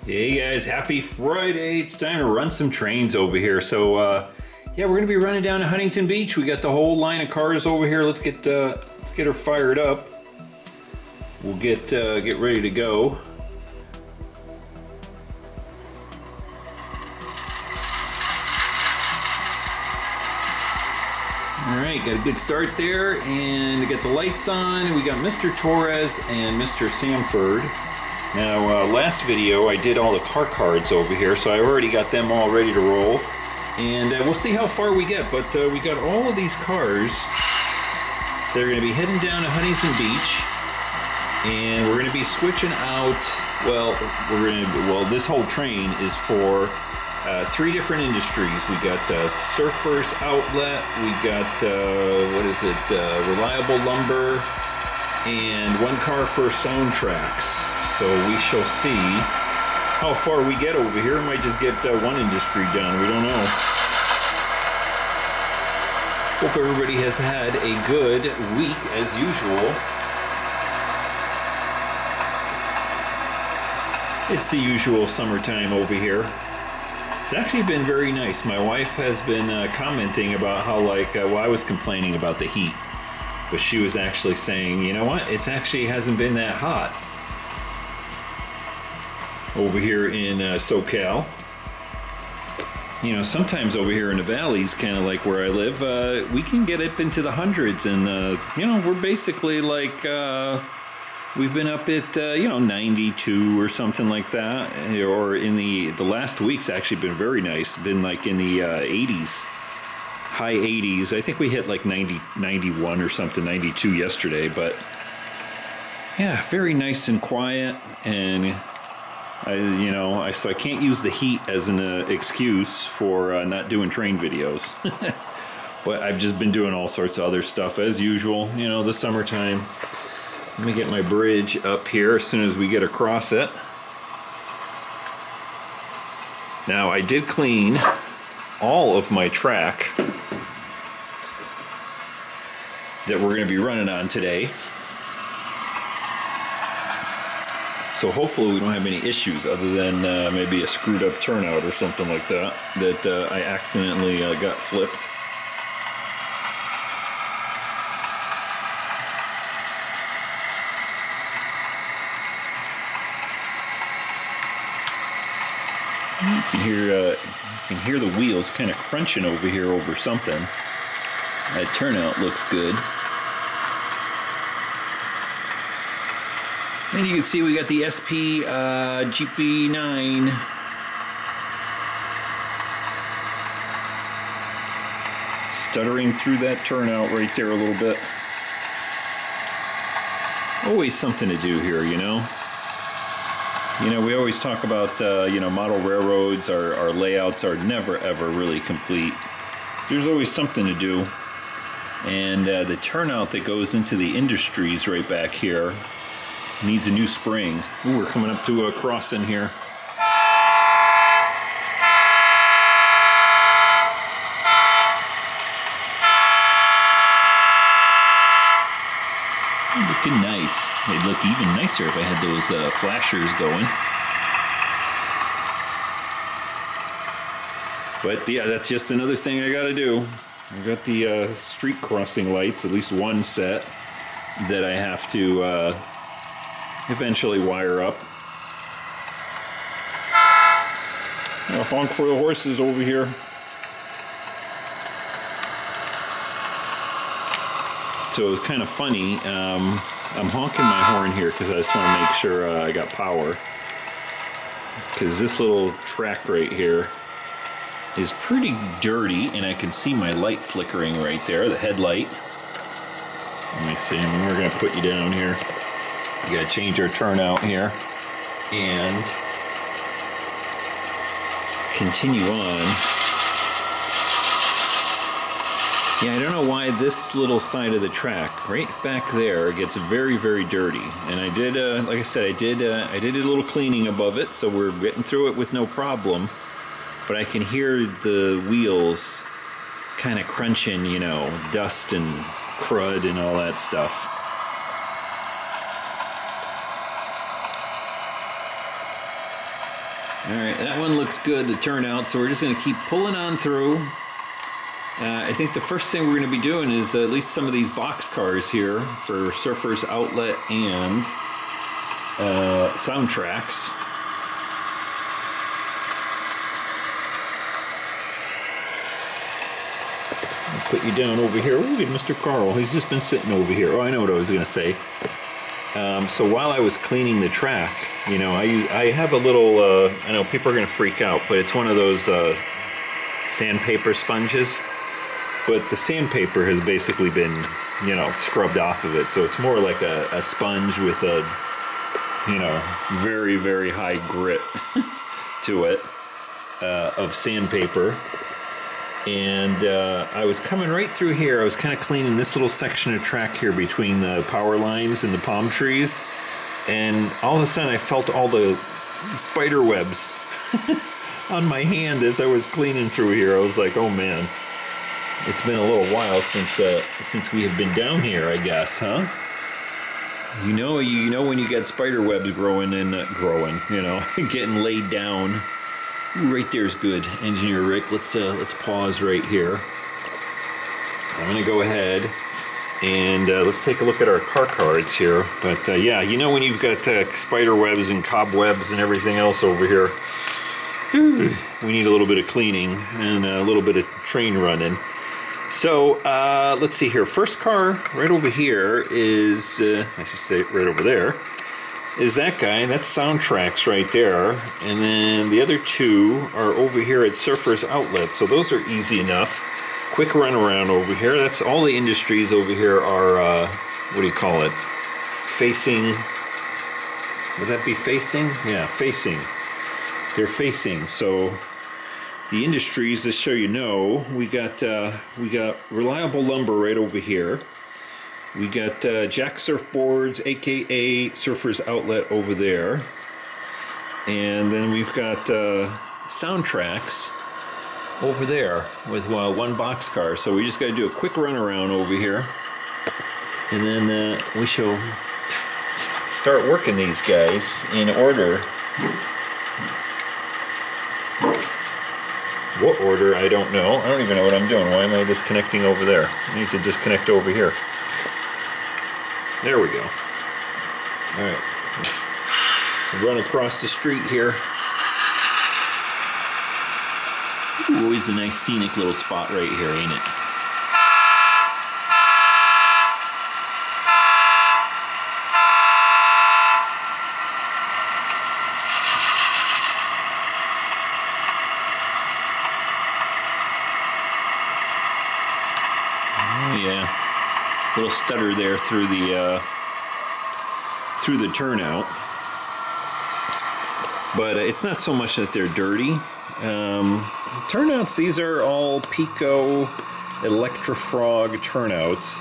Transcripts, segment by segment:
Hey guys, happy Friday. It's time to run some trains over here. So yeah, we're gonna be running down to Huntington Beach. We got the whole line of cars over here. Let's get her fired up. We'll get ready to go. All right, got a good start there, and we got the lights on. We got Mr. Torres and Mr. Sanford. Now, last video I did all the car cards over here, so I already got them all ready to roll. And we'll see how far we get, but we got all of these cars. They're going to be heading down to Huntington Beach, and we're going to be switching out. Well, this whole train is for 3 different industries. We got Surfers Outlet, we got Reliable Lumber, and one car for Soundtracks. So we shall see how far we get over here. We might just get one industry done. We don't know. Hope everybody has had a good week as usual. It's the usual summertime over here. It's actually been very nice. My wife has been commenting about how I was complaining about the heat. But she was actually saying, you know what? It's actually hasn't been that hot over here in SoCal. You know, sometimes over here in the valleys, kind of like where I live, we can get up into the hundreds, and you know, we're basically like we've been up at 92 or something like that, or in the last week's actually been very nice. Been like in the 80s, high 80s. I think we hit like 91 or something, 92 yesterday. But yeah, very nice and quiet. And so I can't use the heat as an excuse for not doing train videos. But I've just been doing all sorts of other stuff as usual. You know, the summertime. Let me get my bridge up here as soon as we get across it. Now, I did clean all of my track that we're going to be running on today. So hopefully we don't have any issues other than maybe a screwed up turnout or something like that I accidentally got flipped. You can hear the wheels kind of crunching over here over something. That turnout looks good. And you can see we got the SP GP9 stuttering through that turnout right there a little bit. Always something to do here, you know. You know, we always talk about, model railroads, our layouts are never ever really complete. There's always something to do. And the turnout that goes into the industries right back here needs a new spring. Ooh, we're coming up to a crossing here. Looking nice. They'd look even nicer if I had those flashers going. But yeah, that's just another thing I gotta do. I got the street crossing lights, at least one set, that I have to eventually wire up. A honk for the horses over here. So it's kind of funny. I'm honking my horn here because I just want to make sure I got power. Because this little track right here is pretty dirty, and I can see my light flickering right there, the headlight. Let me see, we're going to put you down here. We got to change our turnout here and continue on. Yeah, I don't know why this little side of the track right back there gets very, very dirty. And I did, like I said, I did a little cleaning above it, so we're getting through it with no problem. But I can hear the wheels kind of crunching, you know, dust and crud and all that stuff. All right, that one looks good, the turnout, so we're just going to keep pulling on through. I think the first thing we're going to be doing is at least some of these box cars here for Surfers Outlet and Soundtracks. I'll put you down over here. Look at Mr. Carl. He's just been sitting over here. Oh, I know what I was going to say. So while I was cleaning the track, you know, I have a little, I know people are going to freak out, but it's one of those sandpaper sponges. But the sandpaper has basically been, you know, scrubbed off of it. So it's more like a sponge with a, you know, very, very high grit to it of sandpaper. And I was coming right through here. I was kind of cleaning this little section of track here between the power lines and the palm trees. And all of a sudden I felt all the spider webs on my hand as I was cleaning through here. I was like, oh man, it's been a little while since we have been down here, I guess, huh? You know when you got spider webs growing, you know, getting laid down. Ooh, right there's good, Engineer Rick. Let's pause right here. I'm gonna go ahead and let's take a look at our car cards here. But yeah, you know when you've got spider webs and cobwebs and everything else over here, we need a little bit of cleaning and a little bit of train running. So let's see here. First car right over here is, I should say right over there, is that guy. That's Soundtracks right there. And then the other two are over here at Surfers Outlet. So those are easy enough. Quick run around over here. That's all the industries over here are, what do you call it? Facing, would that be facing? Yeah, facing. They're facing. So the industries, just so you know, we got Reliable Lumber right over here. We got Jack Surfboards, aka Surfers Outlet over there. And then we've got Soundtracks over there with one box car. So we just got to do a quick run around over here. And then we shall start working these guys in order. What order, I don't know. I don't even know what I'm doing. Why am I disconnecting over there? I need to disconnect over here. There we go. All right. Run across the street here. Ooh, always a nice scenic little spot right here, ain't it? Oh yeah. Little stutter there through the turnout, but it's not so much that they're dirty. Turnouts, these are all Pico Electrofrog turnouts,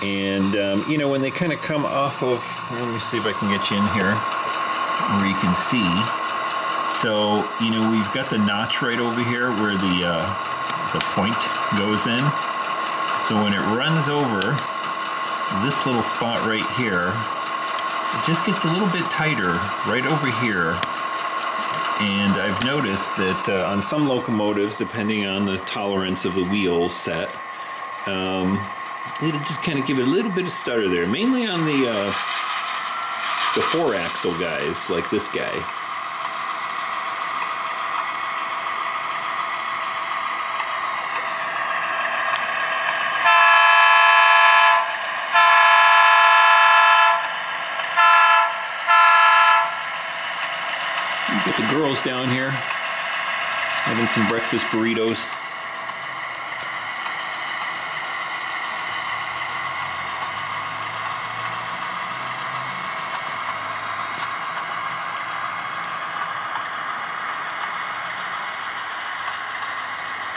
and you know when they kind of come off of, let me see if I can get you in here where you can see. So you know we've got the notch right over here where the point goes in. So when it runs over this little spot right here, it just gets a little bit tighter right over here. And I've noticed that on some locomotives, depending on the tolerance of the wheel set, it'll just kind of give it a little bit of stutter there, mainly on the 4-axle guys, like this guy. Get the girls down here having some breakfast burritos.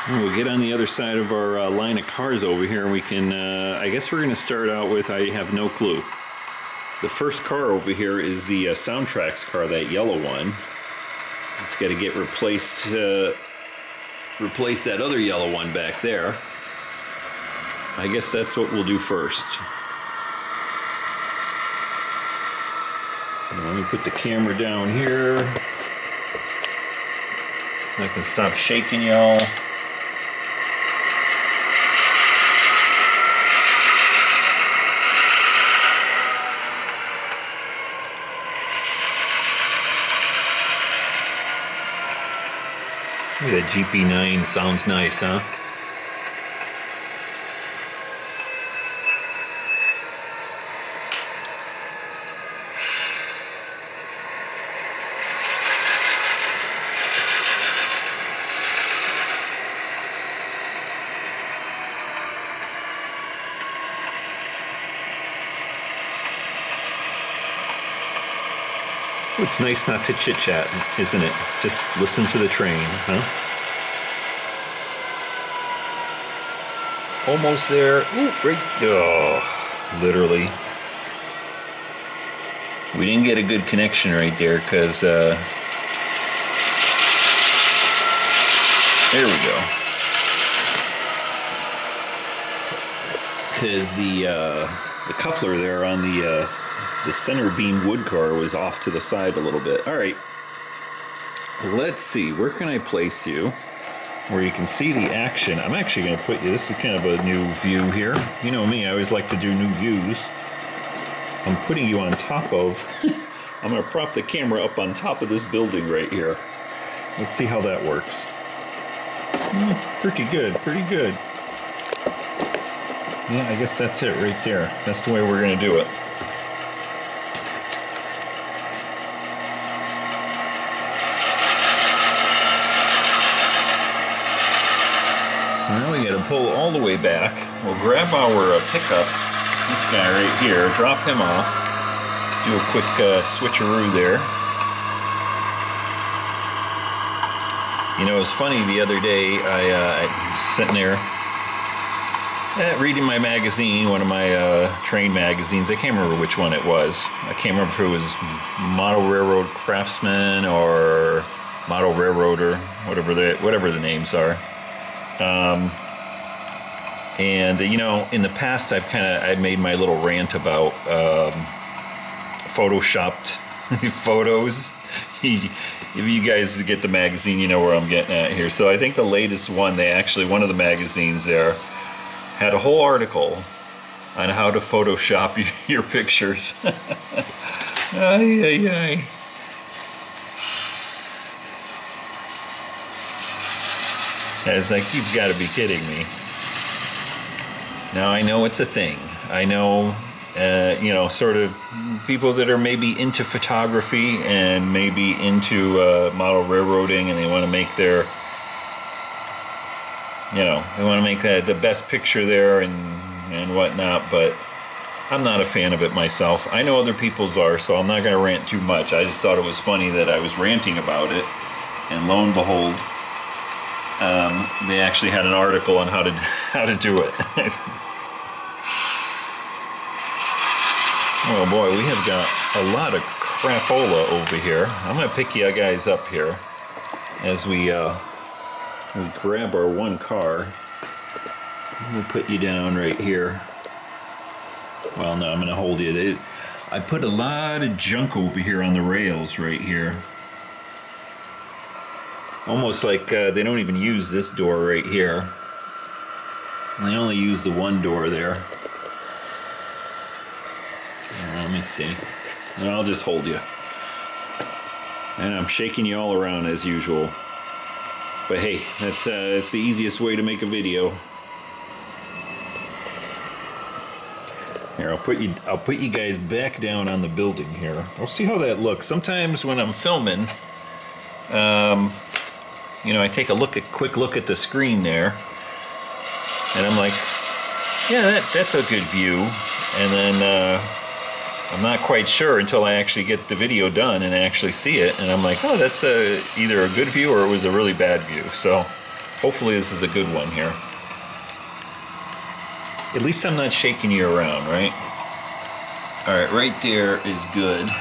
And we'll get on the other side of our line of cars over here, and we can, I guess we're going to start out with, I have no clue. The first car over here is the Soundtracks car, that yellow one. It's got to get replaced to replace that other yellow one back there. I guess that's what we'll do first. Let me put the camera down here. I can stop shaking y'all. Look at that GP9, sounds nice, huh? It's nice not to chit-chat, isn't it? Just listen to the train, huh? Almost there. Ooh, right. Oh, literally. We didn't get a good connection right there because, there we go. Because the coupler there on the center beam wood car was off to the side a little bit. All right. Let's see. Where can I place you? Where you can see the action. I'm actually going to put you, this is kind of a new view here. You know me, I always like to do new views. I'm putting you on top of, I'm going to prop the camera up on top of this building right here. Let's see how that works. Pretty good, pretty good. Yeah, I guess that's it right there. That's the way we're going to do it. Now we got to pull all the way back. We'll grab our pickup, this guy right here, drop him off, do a quick switcheroo there. You know, it was funny the other day, I was sitting there reading my magazine, one of my train magazines. I can't remember which one it was. I can't remember if it was Model Railroad Craftsman or Model Railroader, whatever the names are. And you know, in the past I've made my little rant about photoshopped photos. If you guys get the magazine, you know where I'm getting at here. So I think the latest one, one of the magazines there had a whole article on how to Photoshop your pictures. Ay, ay, ay. And it's like, you've got to be kidding me. Now, I know it's a thing. I know, you know, sort of people that are maybe into photography and maybe into model railroading, and they want to make their, you know, they want to make the best picture there and whatnot, but I'm not a fan of it myself. I know other people's are, so I'm not going to rant too much. I just thought it was funny that I was ranting about it, and lo and behold, they actually had an article on how to do it. Oh boy, we have got a lot of crapola over here. I'm going to pick you guys up here as we grab our one car. We'll put you down right here. Well, no, I'm going to hold you. I put a lot of junk over here on the rails right here. Almost like they don't even use this door right here. They only use the one door there. Let me see. And I'll just hold you. And I'm shaking you all around as usual. But hey, that's the easiest way to make a video. Here, I'll put you guys back down on the building here. We'll see how that looks. Sometimes when I'm filming, you know, I take a quick look at the screen there, and I'm like, yeah, that's a good view. And then I'm not quite sure until I actually get the video done and actually see it, and I'm like, oh, that's either a good view or it was a really bad view. So hopefully this is a good one here. At least I'm not shaking you around, right? All right, right there is good.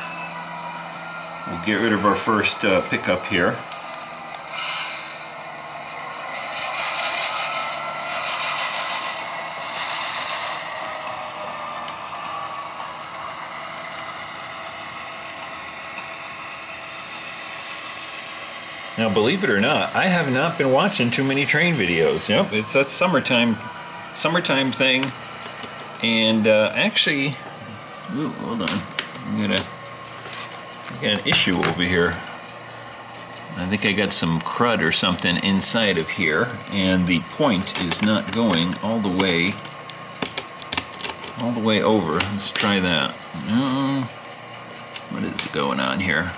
We'll get rid of our first pickup here. Now, believe it or not, I have not been watching too many train videos. Yep, it's that summertime thing. And actually, ooh, hold on, I got an issue over here. I think I got some crud or something inside of here, and the point is not going all the way over. Let's try that. What is going on here?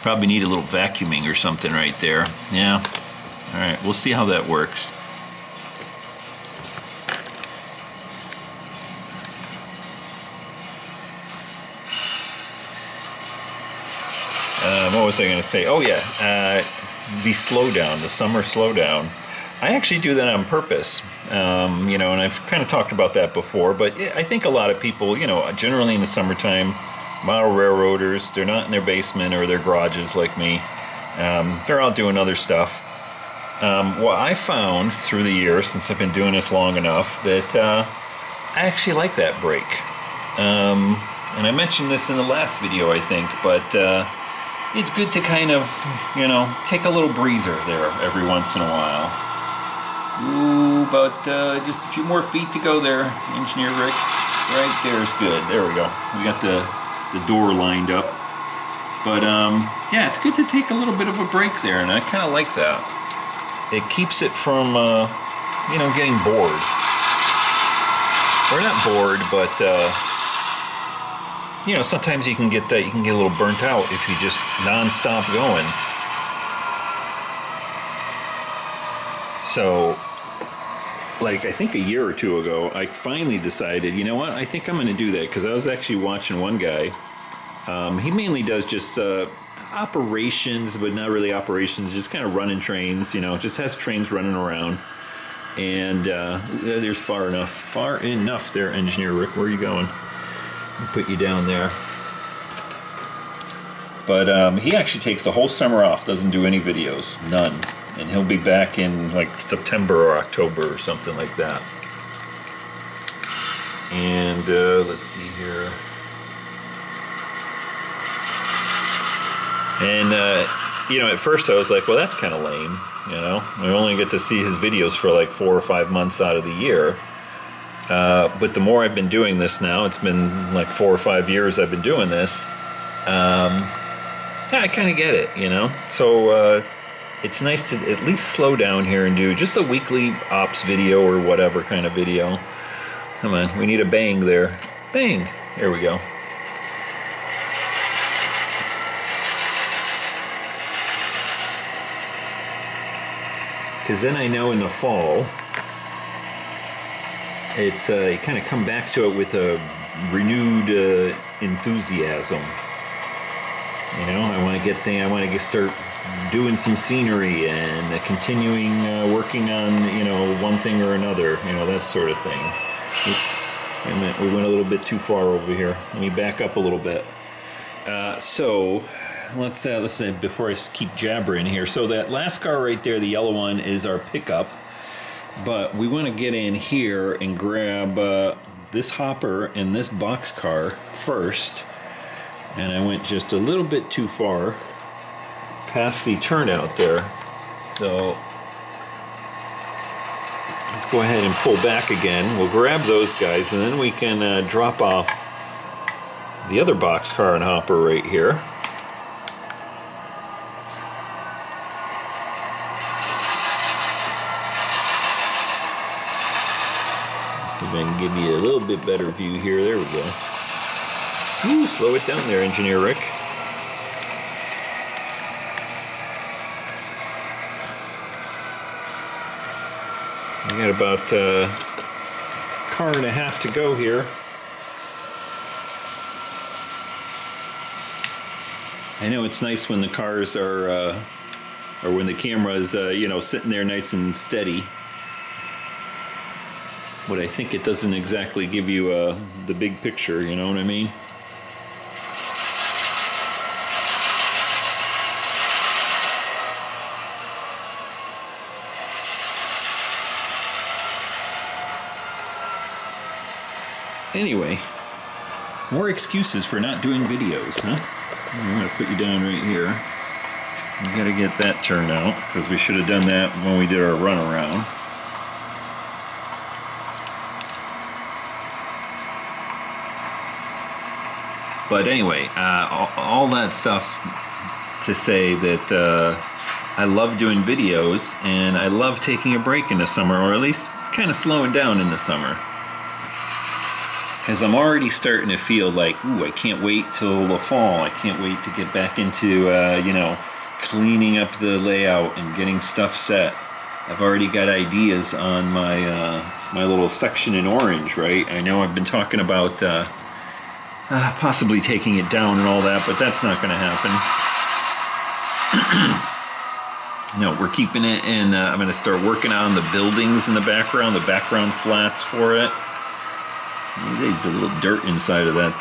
Probably need a little vacuuming or something right there. Yeah. All right, we'll see how that works. What was I going to say? Oh yeah, the slowdown, the summer slowdown. I actually do that on purpose. You know, and I've kind of talked about that before, but I think a lot of people, you know, generally in the summertime, model railroaders, they're not in their basement or their garages like me. They're out doing other stuff. Well, I found through the years, since I've been doing this long enough, that I actually like that break. And I mentioned this in the last video, I think, but it's good to kind of, you know, take a little breather there every once in a while. Ooh, about just a few more feet to go there, Engineer Rick. Right there's good. There we go. We got the door lined up. But yeah, it's good to take a little bit of a break there, and I kind of like that. It keeps it from, you know, getting bored. Or not bored, but you know, sometimes you can get a little burnt out if you just non-stop going. So, like, I think a year or two ago, I finally decided, you know what, I think I'm going to do that, because I was actually watching one guy. He mainly does just operations, but not really operations, just kind of running trains, you know, just has trains running around. And there's far enough there, Engineer Rick. Where are you going? I'll put you down there. But he actually takes the whole summer off, doesn't do any videos, none. And he'll be back in like September or October or something like that. And let's see here. And you know, at first I was like, well, that's kind of lame, you know. I only get to see his videos for like 4 or 5 months out of the year. But the more I've been doing this now, it's been like 4 or 5 years I've been doing this. Yeah, I kind of get it, you know. So it's nice to at least slow down here and do just a weekly ops video or whatever kind of video. Come on, we need a bang there. Bang! There we go. Because then I know in the fall, it's you kind of come back to it with a renewed enthusiasm. You know, I want to start doing some scenery and continuing working on, you know, one thing or another, you know, that sort of thing. We went a little bit too far over here. Let me back up a little bit. So let's say before I keep jabbering here. So that last car right there, the yellow one, is our pickup. But we want to get in here and grab this hopper and this boxcar first. And I went just a little bit too far past the turnout there. So let's go ahead and pull back again. We'll grab those guys, and then we can drop off the other boxcar and hopper right here. See if I can give you a little bit better view here. There we go. Ooh, slow it down there, Engineer Rick. We got about a car and a half to go here. I know it's nice when the cars are, or when the camera is, you know, sitting there nice and steady. But I think it doesn't exactly give you the big picture, you know what I mean? Anyway, more excuses for not doing videos, huh? I'm going to put you down right here. We gotta get that turned out, because we should have done that when we did our run around. But anyway, all that stuff to say that I love doing videos, and I love taking a break in the summer, or at least kind of slowing down in the summer. Because I'm already starting to feel like, ooh, I can't wait till the fall. I can't wait to get back into, you know, cleaning up the layout and getting stuff set. I've already got ideas on my my little section in orange, right? I know I've been talking about possibly taking it down and all that, but that's not going to happen. No, we're keeping it, and I'm going to start working on the buildings in the background flats for it. There's a little dirt inside of that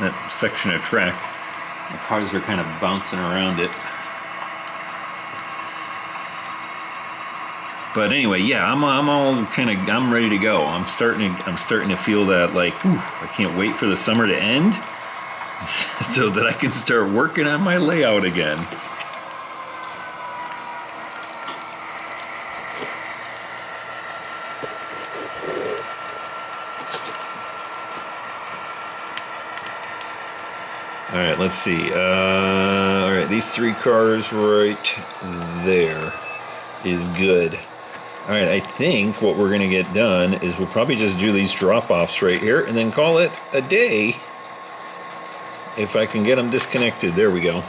that section of track. The cars are kind of bouncing around it. But anyway, yeah, I'm ready to go. I'm starting to feel that, like, whew, I can't wait for the summer to end so that I can start working on my layout again. All right, let's see. All right, these 3 cars right there is good. All right, I think what we're gonna get done is we'll probably just do these drop-offs right here and then call it a day. If I can get them disconnected. There we go.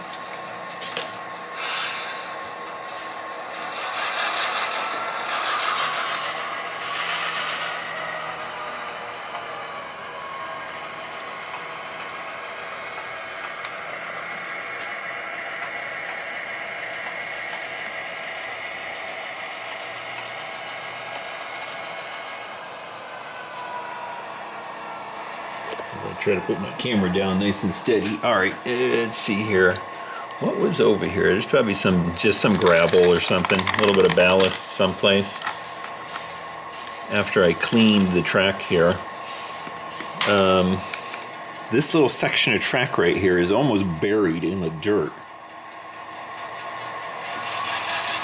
Try to put my camera down nice and steady. All right, let's see here. What was over here? There's probably just some gravel or something, a little bit of ballast someplace. After I cleaned the track here, this little section of track right here is almost buried in the dirt.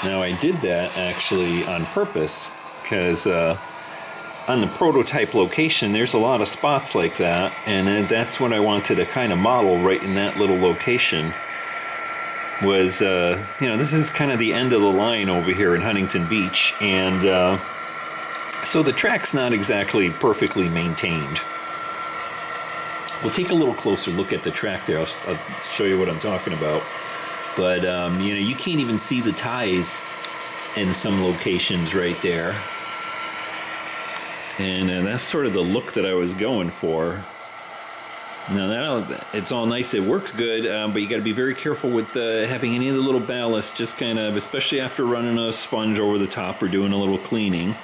Now I did that actually on purpose, because on the prototype location, there's a lot of spots like that, and that's what I wanted to kind of model right in that little location. Was, you know, this is kind of the end of the line over here in Huntington Beach, and so the track's not exactly perfectly maintained. We'll take a little closer look at the track there. I'll show you what I'm talking about. But, you know, you can't even see the ties in some locations right there. And that's sort of the look that I was going for. Now it's all nice, it works good, but you got to be very careful with having any of the little ballast, just kind of, especially after running a sponge over the top or doing a little cleaning.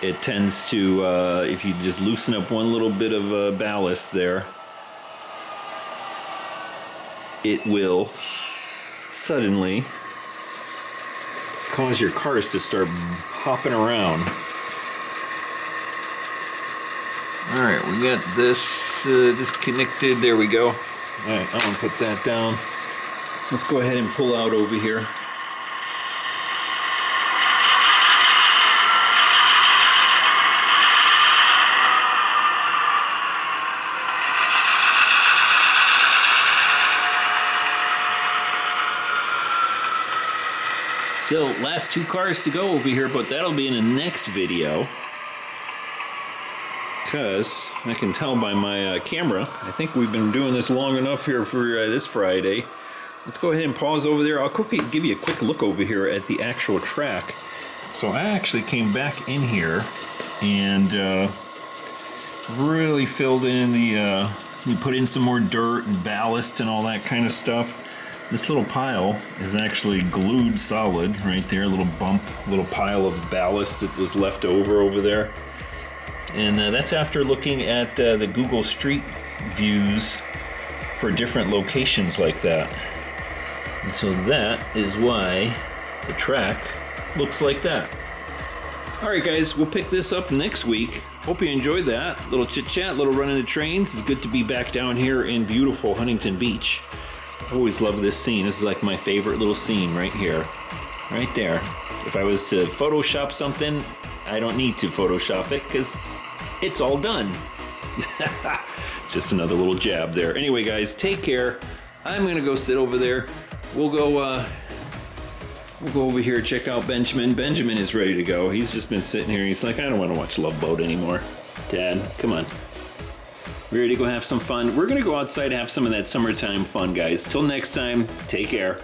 It tends to, if you just loosen up one little bit of ballast there, it will suddenly cause your cars to start hopping around. All right, we got this disconnected. There we go. All right, I'm gonna put that down. Let's go ahead and pull out over here. So, last 2 cars to go over here, but that'll be in the next video. Because I can tell by my camera, I think we've been doing this long enough here for this Friday. Let's go ahead and pause over there. I'll quickly give you a quick look over here at the actual track. So I actually came back in here and really filled in the, you put in some more dirt and ballast and all that kind of stuff. This little pile is actually glued solid right there, a little bump, little pile of ballast that was left over there. And that's after looking at the Google Street views for different locations like that. And so that is why the track looks like that. All right, guys, we'll pick this up next week. Hope you enjoyed that. Little chit chat, little run in the trains. It's good to be back down here in beautiful Huntington Beach. I always love this scene. This is like my favorite little scene right here. Right there. If I was to Photoshop something, I don't need to Photoshop it because it's all done. Just another little jab there. Anyway, guys, take care. I'm going to go sit over there. We'll go over here, check out Benjamin. Benjamin is ready to go. He's just been sitting here. He's like, I don't want to watch Love Boat anymore. Dad, come on. We ready to go have some fun? We're going to go outside and have some of that summertime fun, guys. Till next time, take care.